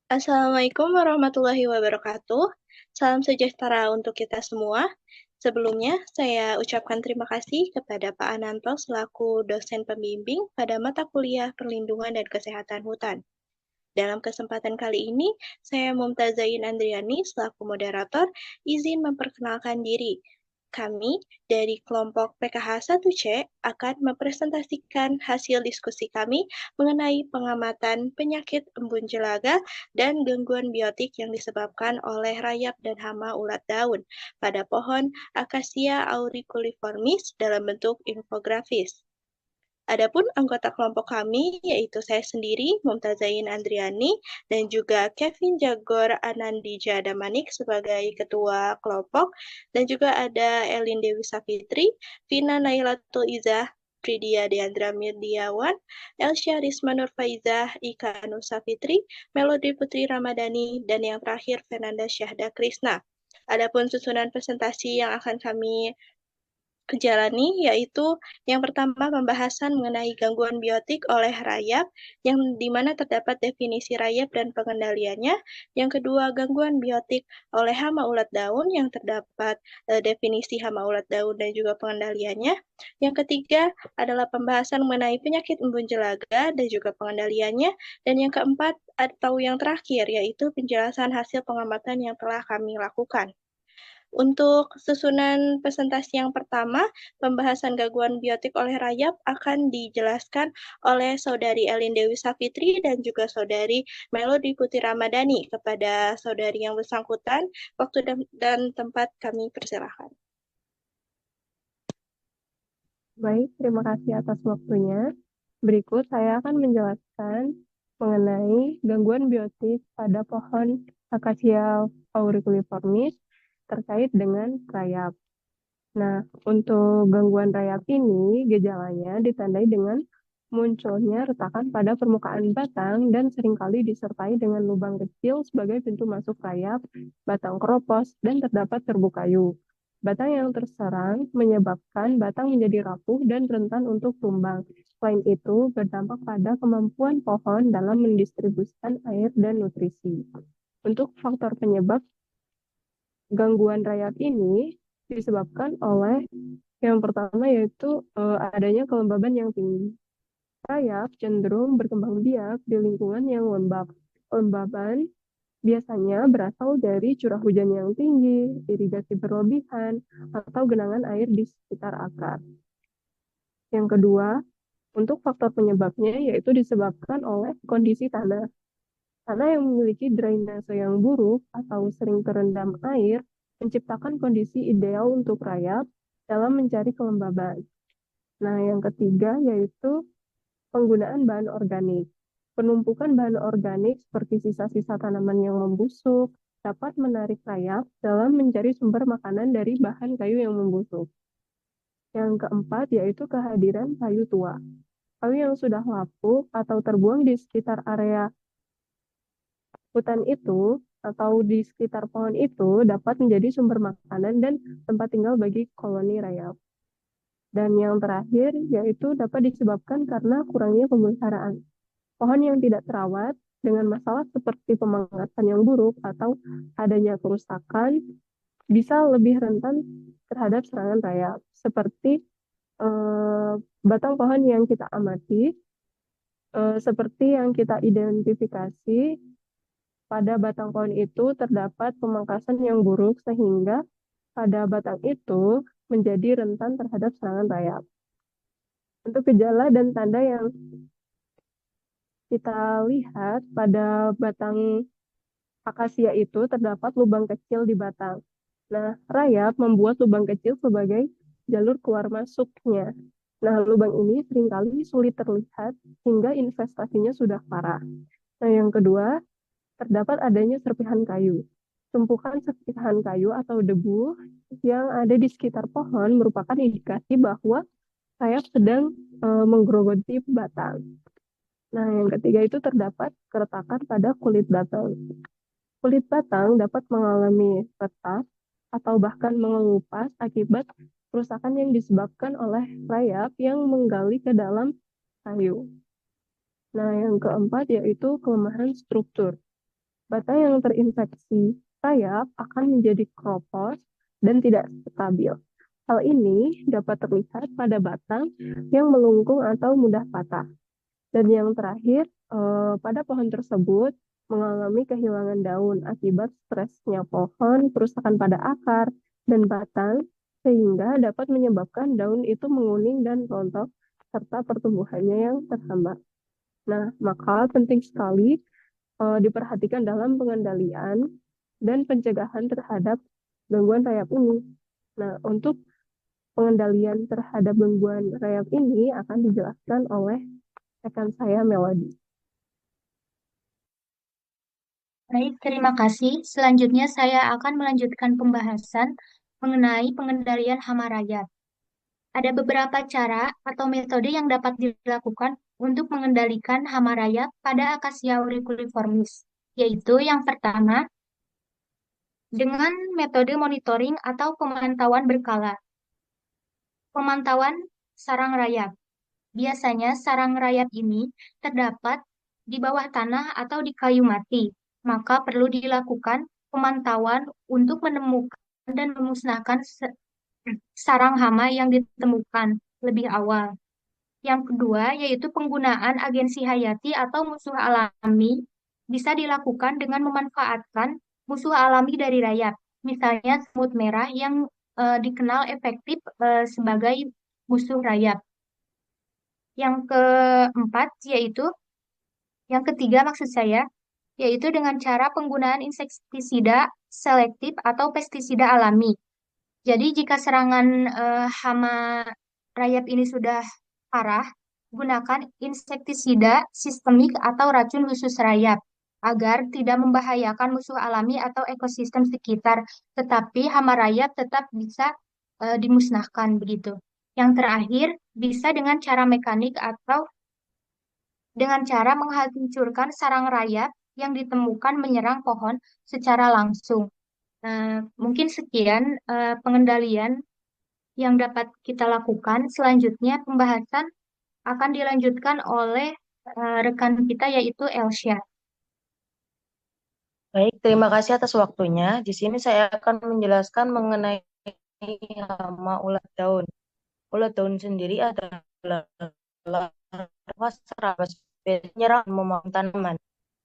Assalamualaikum warahmatullahi wabarakatuh. Salam sejahtera untuk kita semua. Sebelumnya, saya ucapkan terima kasih kepada Pak Ananto selaku dosen pembimbing pada mata kuliah Perlindungan dan Kesehatan Hutan. Dalam kesempatan kali ini, saya Mumtazain Andriani selaku moderator izin memperkenalkan diri. Kami dari kelompok PKH 1C akan mempresentasikan hasil diskusi kami mengenai pengamatan penyakit embun jelaga dan gangguan biotik yang disebabkan oleh rayap dan hama ulat daun pada pohon Acacia auriculiformis dalam bentuk infografis. Adapun anggota kelompok kami, yaitu saya sendiri, Mumtazain Andriani, dan juga Kevin Jagor Anandija Damanik sebagai ketua kelompok, dan juga ada Elin Dewi Safitri, Vina Nailatul Izah, Pridia Deandra Mirdiawan, Elsya Risma Nurfaizah, Ika Nur Safitri, Melody Putri Ramadhani, dan yang terakhir Fernanda Syahda Krisna. Adapun susunan presentasi yang akan kami jalani, yaitu yang pertama pembahasan mengenai gangguan biotik oleh rayap, yang dimana terdapat definisi rayap dan pengendaliannya. Yang kedua, gangguan biotik oleh hama ulat daun, yang terdapat definisi hama ulat daun dan juga pengendaliannya. Yang ketiga adalah pembahasan mengenai penyakit embun jelaga dan juga pengendaliannya. Dan yang keempat atau yang terakhir, yaitu penjelasan hasil pengamatan yang telah kami lakukan. Untuk susunan presentasi yang pertama, pembahasan gangguan biotik oleh rayap akan dijelaskan oleh Saudari Elin Dewi Safitri dan juga Saudari Melody Putri Ramadhani. Kepada Saudari yang bersangkutan, waktu dan tempat kami persilahkan. Baik, terima kasih atas waktunya. Berikut saya akan menjelaskan mengenai gangguan biotik pada pohon Acacia auriculiformis terkait dengan rayap. Nah, untuk gangguan rayap ini, gejalanya ditandai dengan munculnya retakan pada permukaan batang dan seringkali disertai dengan lubang kecil sebagai pintu masuk rayap, batang keropos, dan terdapat serbuk kayu. Batang yang terserang menyebabkan batang menjadi rapuh dan rentan untuk tumbang. Selain itu, berdampak pada kemampuan pohon dalam mendistribusikan air dan nutrisi. Untuk faktor penyebab gangguan rayap ini disebabkan oleh yang pertama yaitu adanya kelembaban yang tinggi. Rayap cenderung berkembang biak di lingkungan yang lembab. Kelembaban biasanya berasal dari curah hujan yang tinggi, irigasi berlebihan, atau genangan air di sekitar akar. Yang kedua, untuk faktor penyebabnya yaitu disebabkan oleh kondisi tanah. Tanah yang memiliki drainase yang buruk atau sering terendam air menciptakan kondisi ideal untuk rayap dalam mencari kelembaban. Nah, yang ketiga yaitu penggunaan bahan organik. Penumpukan bahan organik seperti sisa-sisa tanaman yang membusuk dapat menarik rayap dalam mencari sumber makanan dari bahan kayu yang membusuk. Yang keempat yaitu kehadiran kayu tua. Kayu yang sudah lapuk atau terbuang di sekitar area hutan itu atau di sekitar pohon itu dapat menjadi sumber makanan dan tempat tinggal bagi koloni rayap. Dan yang terakhir yaitu dapat disebabkan karena kurangnya pemeliharaan. Pohon yang tidak terawat dengan masalah seperti pemangkasan yang buruk atau adanya kerusakan bisa lebih rentan terhadap serangan rayap. Seperti batang pohon yang kita amati, seperti yang kita identifikasi, pada batang pohon itu terdapat pemangkasan yang buruk sehingga pada batang itu menjadi rentan terhadap serangan rayap. Untuk gejala dan tanda yang kita lihat pada batang akasia itu terdapat lubang kecil di batang. Nah, rayap membuat lubang kecil sebagai jalur keluar masuknya. Nah, lubang ini seringkali sulit terlihat hingga investasinya sudah parah. Nah, yang kedua, terdapat adanya serpihan kayu. Tumpukan serpihan kayu atau debu yang ada di sekitar pohon merupakan indikasi bahwa rayap sedang menggerogoti batang. Nah, yang ketiga itu terdapat keretakan pada kulit batang. Kulit batang dapat mengalami retak atau bahkan mengelupas akibat kerusakan yang disebabkan oleh rayap yang menggali ke dalam kayu. Nah, yang keempat yaitu kelemahan struktur. Bata yang terinfeksi rayap akan menjadi kropos dan tidak stabil. Hal ini dapat terlihat pada batang yang melengkung atau mudah patah. Dan yang terakhir, pada pohon tersebut mengalami kehilangan daun akibat stresnya pohon, kerusakan pada akar dan batang, sehingga dapat menyebabkan daun itu menguning dan rontok, serta pertumbuhannya yang terhambat. Nah, maka penting sekali diperhatikan dalam pengendalian dan pencegahan terhadap gangguan rayap ini. Nah, untuk pengendalian terhadap gangguan rayap ini akan dijelaskan oleh rekan saya Melody. Baik, terima kasih. Selanjutnya saya akan melanjutkan pembahasan mengenai pengendalian hama rayap. Ada beberapa cara atau metode yang dapat dilakukan untuk mengendalikan hama rayap pada Acacia auriculiformis, yaitu yang pertama, dengan metode monitoring atau pemantauan berkala. Pemantauan sarang rayap. Biasanya sarang rayap ini terdapat di bawah tanah atau di kayu mati, maka perlu dilakukan pemantauan untuk menemukan dan memusnahkan sarang hama yang ditemukan lebih awal. Yang kedua, yaitu penggunaan agensi hayati atau musuh alami bisa dilakukan dengan memanfaatkan musuh alami dari rayap. Misalnya semut merah yang dikenal efektif sebagai musuh rayap. Yang keempat, yang ketiga maksud saya, yaitu dengan cara penggunaan insektisida selektif atau pestisida alami. Jadi jika serangan hama rayap ini sudah parah, gunakan insektisida sistemik atau racun khusus rayap agar tidak membahayakan musuh alami atau ekosistem sekitar, tetapi hama rayap tetap bisa dimusnahkan begitu. Yang terakhir, bisa dengan cara mekanik atau dengan cara menghancurkan sarang rayap yang ditemukan menyerang pohon secara langsung. Mungkin sekian pengendalian yang dapat kita lakukan. Selanjutnya pembahasan akan dilanjutkan oleh rekan kita yaitu Elsya. Baik, terima kasih atas waktunya. Di sini saya akan menjelaskan mengenai hama ulat daun. Ulat daun sendiri adalah larva serabut penyerang memakan tanaman.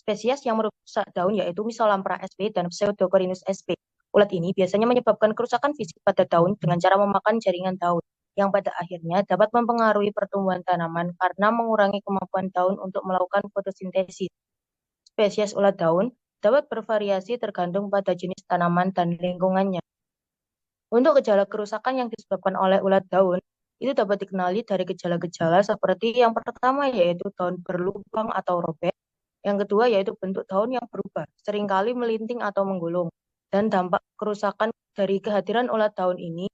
Spesies yang merusak daun yaitu Misolampra sp dan Pseudocorinus sp. Ulat ini biasanya menyebabkan kerusakan fisik pada daun dengan cara memakan jaringan daun, yang pada akhirnya dapat mempengaruhi pertumbuhan tanaman karena mengurangi kemampuan daun untuk melakukan fotosintesis. Spesies ulat daun dapat bervariasi tergantung pada jenis tanaman dan lingkungannya. Untuk gejala kerusakan yang disebabkan oleh ulat daun, itu dapat dikenali dari gejala-gejala seperti yang pertama yaitu daun berlubang atau robek, yang kedua yaitu bentuk daun yang berubah, seringkali melinting atau menggulung, dan dampak kerusakan dari kehadiran ulat daun ini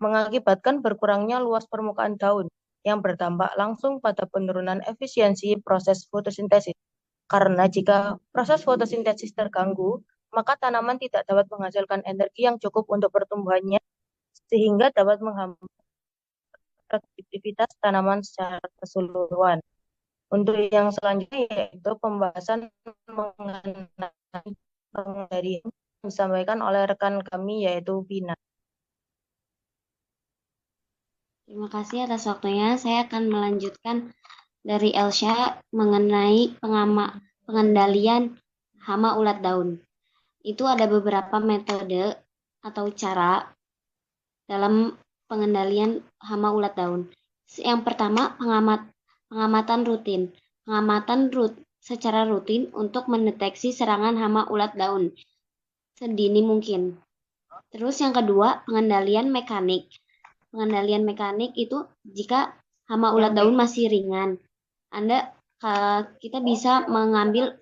mengakibatkan berkurangnya luas permukaan daun, yang berdampak langsung pada penurunan efisiensi proses fotosintesis. Karena jika proses fotosintesis terganggu, maka tanaman tidak dapat menghasilkan energi yang cukup untuk pertumbuhannya, sehingga dapat menghambat produktivitas tanaman secara keseluruhan. Untuk yang selanjutnya yaitu pembahasan mengenai pengendalian yang disampaikan oleh rekan kami yaitu Vina. Terima kasih atas waktunya. Saya akan melanjutkan dari Elsya mengenai pengendalian hama ulat daun. Itu ada beberapa metode atau cara dalam pengendalian hama ulat daun. Yang pertama, pengamatan rutin. Pengamatan secara rutin untuk mendeteksi serangan hama ulat daun sedini mungkin. Terus yang kedua, pengendalian mekanik. Pengendalian mekanik itu jika hama ulat daun masih ringan. Kita bisa mengambil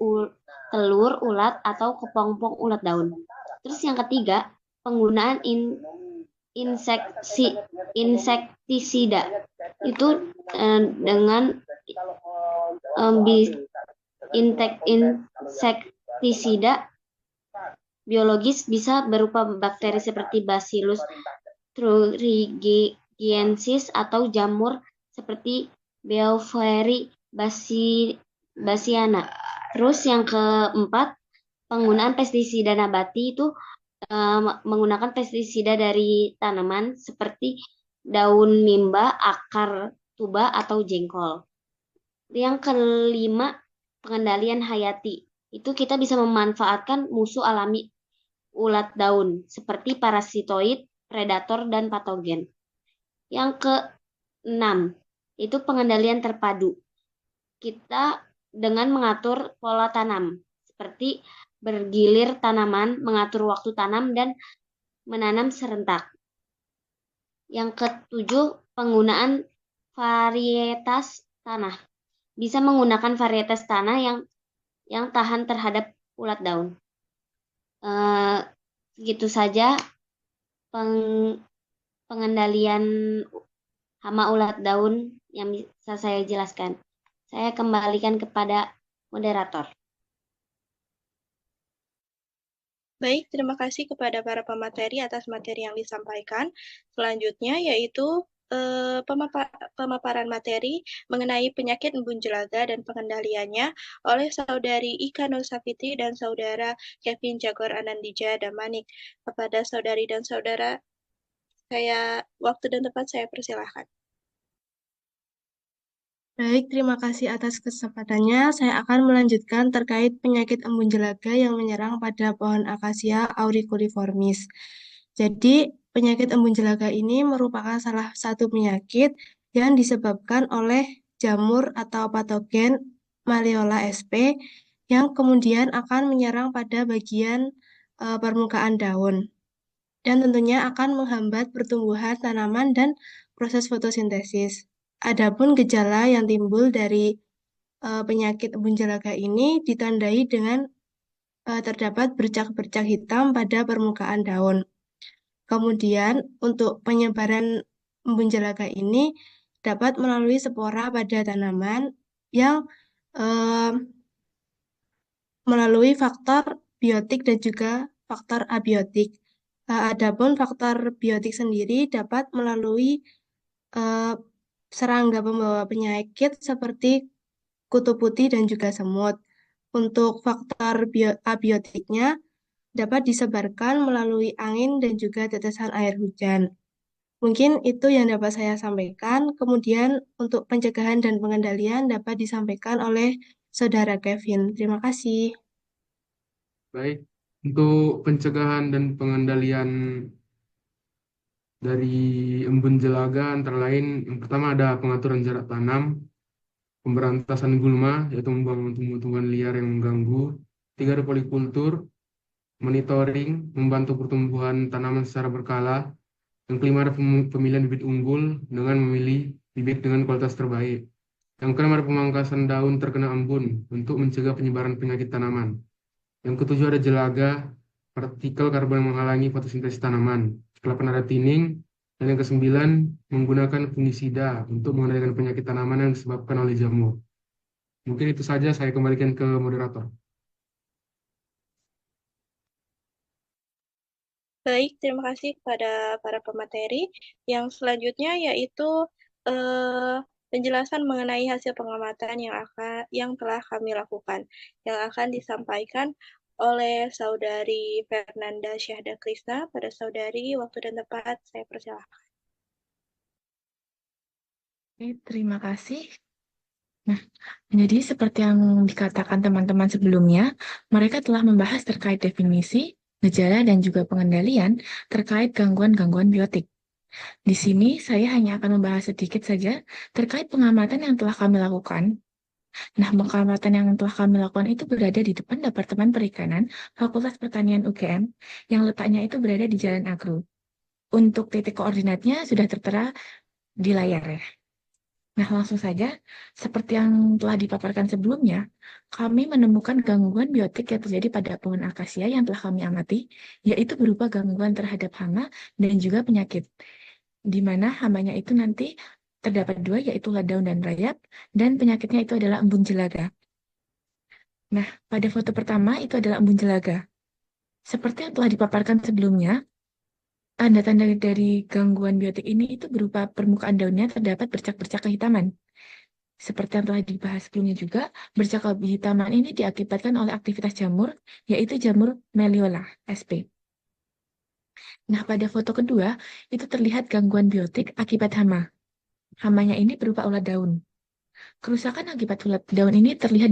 telur ulat atau kepompong ulat daun. Terus yang ketiga, penggunaan insektisida itu dengan insektisida biologis bisa berupa bakteri seperti Bacillus thuringiensis atau jamur seperti Beauveria bassiana. Terus yang keempat, penggunaan pestisida nabati itu menggunakan pestisida dari tanaman seperti daun mimba, akar tuba, atau jengkol. Yang kelima, pengendalian hayati. Itu kita bisa memanfaatkan musuh alami ulat daun seperti parasitoid, predator, dan patogen. Yang keenam, itu pengendalian terpadu. Kita dengan mengatur pola tanam, seperti bergilir tanaman, mengatur waktu tanam, dan menanam serentak. Yang ketujuh, penggunaan varietas tanah. Bisa menggunakan varietas tanah yang tahan terhadap ulat daun. Segitu saja pengendalian hama ulat daun yang bisa saya jelaskan. Saya kembalikan kepada moderator. Baik, terima kasih kepada para pemateri atas materi yang disampaikan. Selanjutnya yaitu pemaparan materi mengenai penyakit embun jelaga dan pengendaliannya oleh Saudari Ika Nur Safitri dan Saudara Kevin Jagor Anandija Damanik. Kepada saudari dan saudara, waktu dan tempat saya persilahkan. Baik, terima kasih atas kesempatannya. Saya akan melanjutkan terkait penyakit embun jelaga yang menyerang pada pohon akasia auriculiformis. Jadi, penyakit embun jelaga ini merupakan salah satu penyakit yang disebabkan oleh jamur atau patogen Malleola sp yang kemudian akan menyerang pada bagian permukaan daun dan tentunya akan menghambat pertumbuhan tanaman dan proses fotosintesis. Adapun gejala yang timbul dari penyakit embun jelaga ini ditandai dengan terdapat bercak-bercak hitam pada permukaan daun. Kemudian untuk penyebaran embun jelaga ini dapat melalui spora pada tanaman yang melalui faktor biotik dan juga faktor abiotik. Adapun faktor biotik sendiri dapat melalui serangga pembawa penyakit seperti kutu putih dan juga semut. Untuk faktor abiotiknya dapat disebarkan melalui angin dan juga tetesan air hujan. Mungkin itu yang dapat saya sampaikan. Kemudian untuk pencegahan dan pengendalian dapat disampaikan oleh Saudara Kevin. Terima kasih. Baik, untuk pencegahan dan pengendalian dari embun jelaga antara lain, yang pertama ada pengaturan jarak tanam, pemberantasan gulma, yaitu membuang tumbuhan liar yang mengganggu. 3 ada polikultur, monitoring, membantu pertumbuhan tanaman secara berkala. Yang kelima ada pemilihan bibit unggul dengan memilih bibit dengan kualitas terbaik. Yang keenam ada pemangkasan daun terkena embun untuk mencegah penyebaran penyakit tanaman. Yang ketujuh ada jelaga, partikel karbon yang menghalangi fotosintesis tanaman. Ke-8 ada thinning. Dan yang ke-9 menggunakan fungisida untuk mengendalikan penyakit tanaman yang disebabkan oleh jamur. Mungkin itu saja, saya kembalikan ke moderator. Baik, terima kasih kepada para pemateri. Yang selanjutnya yaitu penjelasan mengenai hasil pengamatan yang telah kami lakukan, yang akan disampaikan oleh Saudari Fernanda Syahda Krisna. Pada Saudari, waktu dan tempat saya persilahkan. Terima kasih. Nah, jadi seperti yang dikatakan teman-teman sebelumnya, mereka telah membahas terkait definisi, gejala, dan juga pengendalian terkait gangguan-gangguan biotik. Di sini saya hanya akan membahas sedikit saja terkait pengamatan yang telah kami lakukan. Nah, pengamatan yang telah kami lakukan itu berada di depan Departemen Perikanan Fakultas Pertanian UGM yang letaknya itu berada di Jalan Agro. Untuk titik koordinatnya sudah tertera di layar ya. Nah, langsung saja, seperti yang telah dipaparkan sebelumnya, kami menemukan gangguan biotik yang terjadi pada pohon akasia yang telah kami amati, yaitu berupa gangguan terhadap hama dan juga penyakit, di mana hamanya itu nanti terdapat 2, yaitu ulat daun dan rayap, dan penyakitnya itu adalah embun jelaga. Nah, pada foto pertama itu adalah embun jelaga. Seperti yang telah dipaparkan sebelumnya, tanda-tanda dari gangguan biotik ini itu berupa permukaan daunnya terdapat bercak-bercak kehitaman. Seperti yang telah dibahas sebelumnya juga, bercak lebih di taman ini diakibatkan oleh aktivitas jamur, yaitu jamur Meliola sp. Nah, pada foto kedua, itu terlihat gangguan biotik akibat hama. Hamanya ini berupa ulat daun. Kerusakan akibat ulat daun ini terlihat